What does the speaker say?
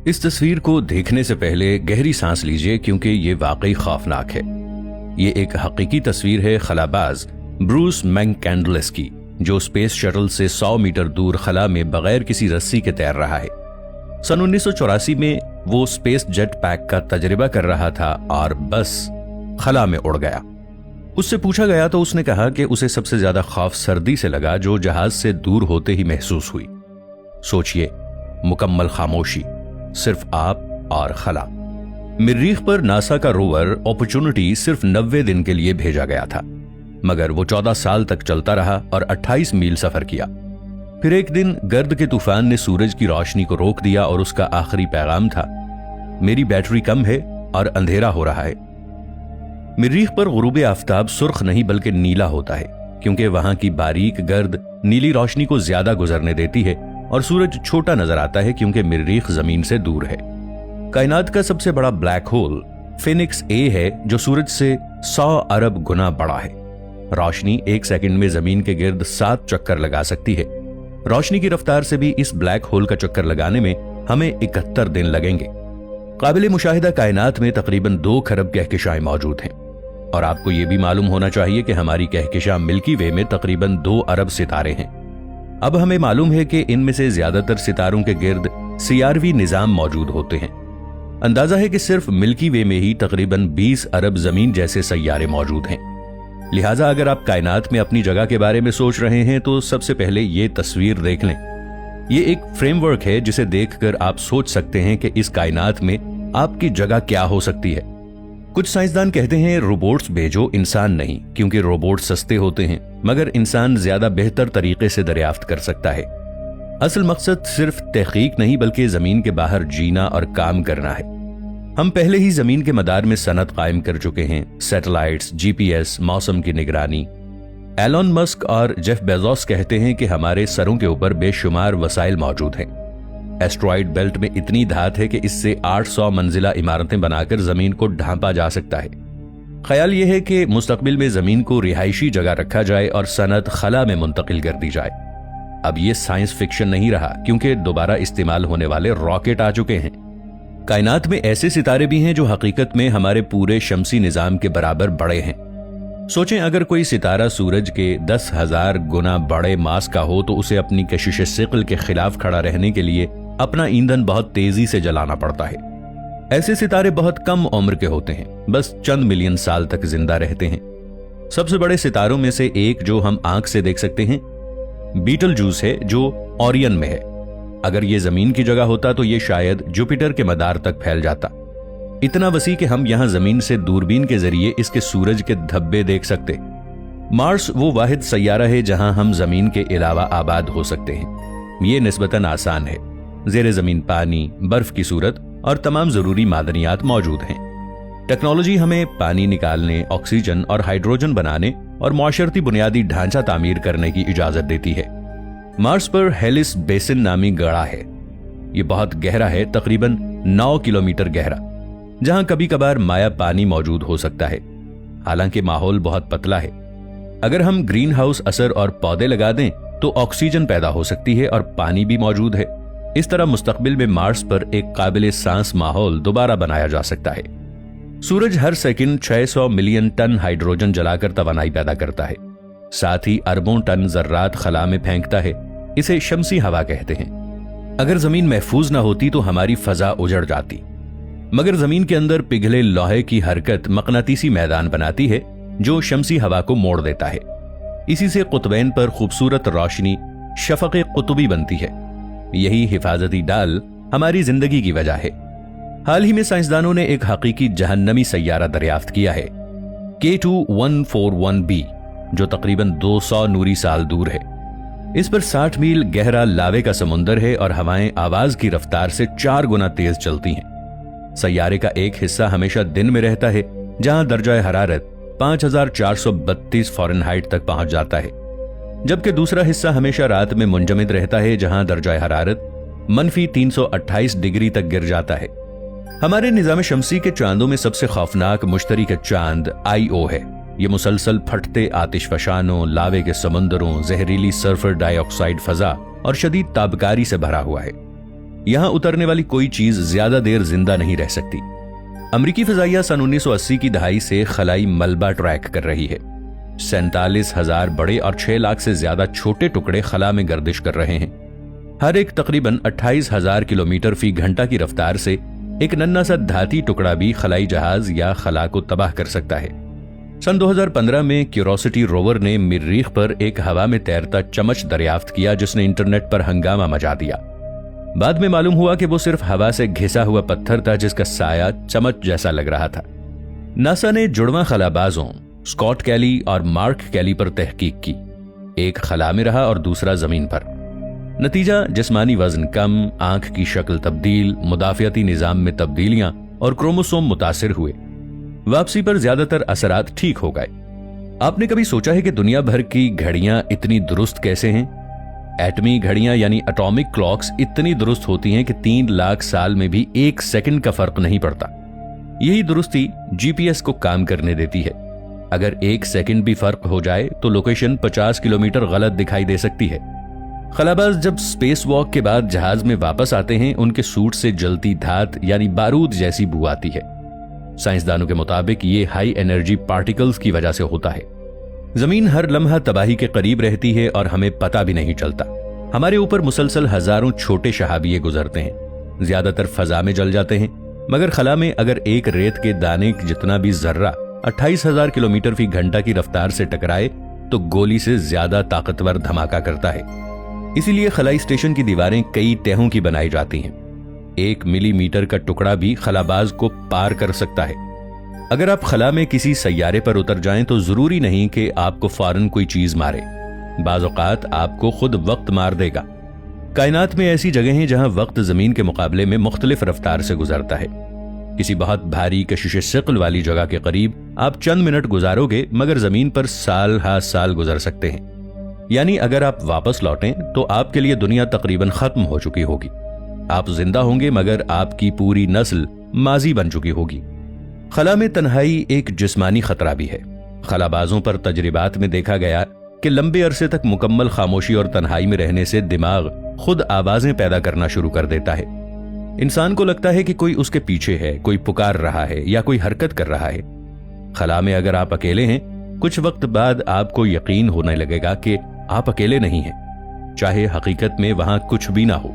इस तस्वीर को देखने से पहले गहरी सांस लीजिए क्योंकि ये वाकई खौफनाक है। ये एक हकीकी तस्वीर है खलाबाज ब्रूस मैककैंडलेस की, जो स्पेस शटल से 100 मीटर दूर खला में बगैर किसी रस्सी के तैर रहा है। सन 1984 में वो स्पेस जेट पैक का तजर्बा कर रहा था और बस खला में उड़ गया। उससे पूछा गया तो उसने कहा कि उसे सबसे ज्यादा खौफ सर्दी से लगा, जो जहाज से दूर होते ही महसूस हुई। सोचिए, मुकम्मल खामोशी, सिर्फ आप और खला। मरीख पर नासा का रोवर अपॉर्चुनिटी सिर्फ 90 दिन के लिए भेजा गया था, मगर वो 14 साल तक चलता रहा और 28 मील सफर किया। फिर एक दिन गर्द के तूफान ने सूरज की रोशनी को रोक दिया और उसका आखिरी पैगाम था, मेरी बैटरी कम है और अंधेरा हो रहा है। मरीख पर गुरूब आफताब सुर्ख नहीं बल्कि नीला होता है, क्योंकि वहां की बारीक गर्द नीली रोशनी को ज्यादा गुजरने देती है और सूरज छोटा नजर आता है क्योंकि मरीख जमीन से दूर है। कायनात का सबसे बड़ा ब्लैक होल फिनिक्स ए है, जो सूरज से 100 अरब गुना बड़ा है। रोशनी 1 सेकंड में जमीन के गिर्द 7 चक्कर लगा सकती है। रोशनी की रफ्तार से भी इस ब्लैक होल का चक्कर लगाने में हमें 71 दिन लगेंगे। काबिल मुशाहिदा कायनात में तकरीबन 2 खरब कहकशाएं मौजूद हैं, और आपको यह भी मालूम होना चाहिए कि हमारी कहकशां मिल्की वे में तकरीबन 2 अरब सितारे हैं। अब हमें मालूम है कि इनमें से ज्यादातर सितारों के गिर्द सीआरवी निजाम मौजूद होते हैं। अंदाजा है कि सिर्फ मिल्की वे में ही तकरीबन 20 अरब जमीन जैसे सैयारे मौजूद हैं। लिहाजा अगर आप कायनात में अपनी जगह के बारे में सोच रहे हैं तो सबसे पहले ये तस्वीर देख लें। ये एक फ्रेमवर्क है जिसे देखकर आप सोच सकते हैं कि इस कायनात में आपकी जगह क्या हो सकती है। कुछ साइंसदान कहते हैं रोबोट्स भेजो, इंसान नहीं, क्योंकि रोबोट सस्ते होते हैं, मगर इंसान ज्यादा बेहतर तरीके से दरियाफ्त कर सकता है। असल मकसद सिर्फ तहकीक नहीं बल्कि जमीन के बाहर जीना और काम करना है। हम पहले ही जमीन के मदार में सनत कायम कर चुके हैं, सैटेलाइट्स, जीपीएस, मौसम की निगरानी। एलन मस्क और जेफ बेजोस कहते हैं कि हमारे सरों के ऊपर बेशुमार वसाइल मौजूद हैं। एस्ट्रॉइड बेल्ट में इतनी धात है कि इससे 800 मंजिला इमारतें बनाकर जमीन को ढांपा जा सकता है। ख्याल यह है कि मुस्तकबिल में जमीन को रिहायशी जगह रखा जाए और सनत खला में मुंतकिल कर दी जाए। अब यह साइंस फिक्शन नहीं रहा, क्योंकि दोबारा इस्तेमाल होने वाले रॉकेट आ चुके हैं। कायनात में ऐसे सितारे भी हैं जो हकीकत में हमारे पूरे शमसी निजाम के बराबर बड़े हैं। सोचें, अगर कोई सितारा सूरज के 10,000 गुना बड़े मास का हो तो उसे अपनी कशिश सिक़ल के खिलाफ खड़ा रहने के लिए अपना ईंधन बहुत तेजी से जलाना पड़ता है। ऐसे सितारे बहुत कम उम्र के होते हैं, बस चंद मिलियन साल तक जिंदा रहते हैं। सबसे बड़े सितारों में से एक जो हम आंख से देख सकते हैं बीटलजूस है, जो ओरियन में है। अगर यह जमीन की जगह होता तो यह शायद जुपिटर के मदार तक फैल जाता, इतना वसी कि हम यहां जमीन से दूरबीन के जरिए इसके सूरज के धब्बे देख सकते। मार्स वो वाहिद सैयारा है जहां हम जमीन के अलावा आबाद हो सकते हैं। यह निस्बतन आसान है। ज़ेरे जमीन पानी, बर्फ की सूरत और तमाम जरूरी मादनियात मौजूद हैं। टेक्नोलॉजी हमें पानी निकालने, ऑक्सीजन और हाइड्रोजन बनाने और मुआशरती बुनियादी ढांचा तामीर करने की इजाजत देती है। मार्स पर हेलिस बेसिन नामी गड़ा है। यह बहुत गहरा है, तकरीबन 9 किलोमीटर गहरा, जहां कभी कभार माया पानी मौजूद हो सकता है। हालांकि माहौल बहुत पतला है। अगर हम ग्रीन हाउस असर और पौधे लगा दें तो ऑक्सीजन पैदा हो सकती है और पानी भी मौजूद है। इस तरह मुस्तकबिल में मार्स पर एक काबिल सांस माहौल दोबारा बनाया जा सकता है। सूरज हर सेकंड 600 मिलियन टन हाइड्रोजन जलाकर तवानाई पैदा करता है, साथ ही अरबों टन जर्रात खला में फेंकता है। इसे शमसी हवा कहते हैं। अगर जमीन महफूज न होती तो हमारी फजा उजड़ जाती, मगर जमीन के अंदर पिघले लोहे की हरकत मकनातीसी मैदान बनाती है जो शमसी हवा को मोड़ देता है। इसी से कुतबैन पर खूबसूरत रोशनी शफक कुतुबी बनती है। यही हिफाजती डाल हमारी जिंदगी की वजह है। हाल ही में साइंसदानों ने एक हकीकी जहन्नमी सैयारा दरियाफ्त किया है, K2141b, जो तकरीबन 200 नूरी साल दूर है। इस पर 60 मील गहरा लावे का समुंदर है और हवाएं आवाज की रफ्तार से 4 गुना तेज चलती हैं। सैयारे का एक हिस्सा हमेशा दिन में रहता है, जहां दर्जा हरारत 5432 फ़ारेनहाइट तक पहुंच जाता है, जबकि दूसरा हिस्सा हमेशा रात में मुंजमद रहता है, जहां दर्जा हरारत -328 डिग्री तक गिर जाता है। हमारे निजाम शमसी के चांदों में सबसे खौफनाक मुश्तरी का चांद Io है। ये मुसलसल फटते आतिशफशानों, लावे के समंदरों, जहरीली सल्फर डाइऑक्साइड फजा और शदीद ताबकारी से भरा हुआ है। यहां उतरने वाली कोई चीज ज्यादा देर जिंदा नहीं रह सकती। अमेरिकी फिजाइया सन 1980 की दहाई से खलाई मलबा ट्रैक कर रही है। 47,000 बड़े और 6 लाख से ज्यादा छोटे टुकड़े खला में गर्दिश कर रहे हैं। हर एक तकरीबन 28,000 किलोमीटर फी घंटा की रफ्तार से एक नन्हा सा धाती टुकड़ा भी खलाई जहाज या खला को तबाह कर सकता है। सन 2015 में क्यूरोसिटी रोवर ने मरीख पर एक हवा में तैरता चमच दरियाफ्त किया, जिसने इंटरनेट पर हंगामा मचा दिया। बाद में मालूम हुआ कि वो सिर्फ हवा से घिसा हुआ पत्थर था, जिसका साया चमच जैसा लग रहा था। नासा ने जुड़वां खलाबाजों स्कॉट कैली और मार्क कैली पर तहकीक की। एक खला में रहा और दूसरा जमीन पर। नतीजा जिस्मानी वजन कम, आंख की शक्ल तब्दील, मुदाफियाती निजाम में तब्दीलियां और क्रोमोसोम मुतासिर हुए। वापसी पर ज्यादातर असरात ठीक हो गए। आपने कभी सोचा है कि दुनिया भर की घड़ियां इतनी दुरुस्त कैसे हैं? एटमी घड़ियां यानी एटॉमिक क्लॉक्स इतनी दुरुस्त होती हैं कि 3 लाख साल में भी 1 सेकंड का फर्क नहीं पड़ता। यही दुरुस्ती जीपीएस को काम करने देती है। अगर 1 सेकंड भी फर्क हो जाए तो लोकेशन 50 किलोमीटर गलत दिखाई दे सकती है। खलाबाज जब स्पेस वॉक के बाद जहाज में वापस आते हैं, उनके सूट से जलती धात यानी बारूद जैसी बू आती है। साइंसदानों के मुताबिक ये हाई एनर्जी पार्टिकल्स की वजह से होता है। जमीन हर लम्हा तबाही के करीब रहती है और हमें पता भी नहीं चलता। हमारे ऊपर मुसलसल हजारों छोटे शहाबिये गुजरते हैं, ज्यादातर फजा में जल जाते हैं। मगर खला में अगर एक रेत के दाने जितना भी जर्रा 28,000 किलोमीटर फी घंटा की रफ्तार से टकराए तो गोली से ज्यादा ताकतवर धमाका करता है। इसीलिए खलाई स्टेशन की दीवारें कई तहों की बनाई जाती हैं। 1 मिलीमीटर का टुकड़ा भी खलाबाज को पार कर सकता है। अगर आप खला में किसी सैयारे पर उतर जाएं तो जरूरी नहीं कि आपको फौरन कोई चीज मारे। बाज़ औक़ात आपको खुद वक्त मार देगा। कायनात में ऐसी जगह हैं जहां वक्त जमीन के मुकाबले में मुख्तलिफ रफ्तार से गुजरता है। किसी बहुत भारी कशिश शिक़्ल वाली जगह के करीब आप चंद मिनट गुजारोगे, मगर जमीन पर साल हा साल गुजर सकते हैं। यानी अगर आप वापस लौटें तो आपके लिए दुनिया तकरीबन खत्म हो चुकी होगी। आप जिंदा होंगे मगर आपकी पूरी नस्ल माजी बन चुकी होगी। खला में तन्हाई एक जिस्मानी खतरा भी है। खलाबाजों पर तजरिबात में देखा गया कि लंबे अरसे तक मुकम्मल खामोशी और तन्हाई में रहने से दिमाग खुद आवाजें पैदा करना शुरू कर देता है। इंसान को लगता है कि कोई उसके पीछे है, कोई पुकार रहा है या कोई हरकत कर रहा है। खला में अगर आप अकेले हैं, कुछ वक्त बाद आपको यकीन होने लगेगा कि आप अकेले नहीं हैं, चाहे हकीकत में वहां कुछ भी ना हो।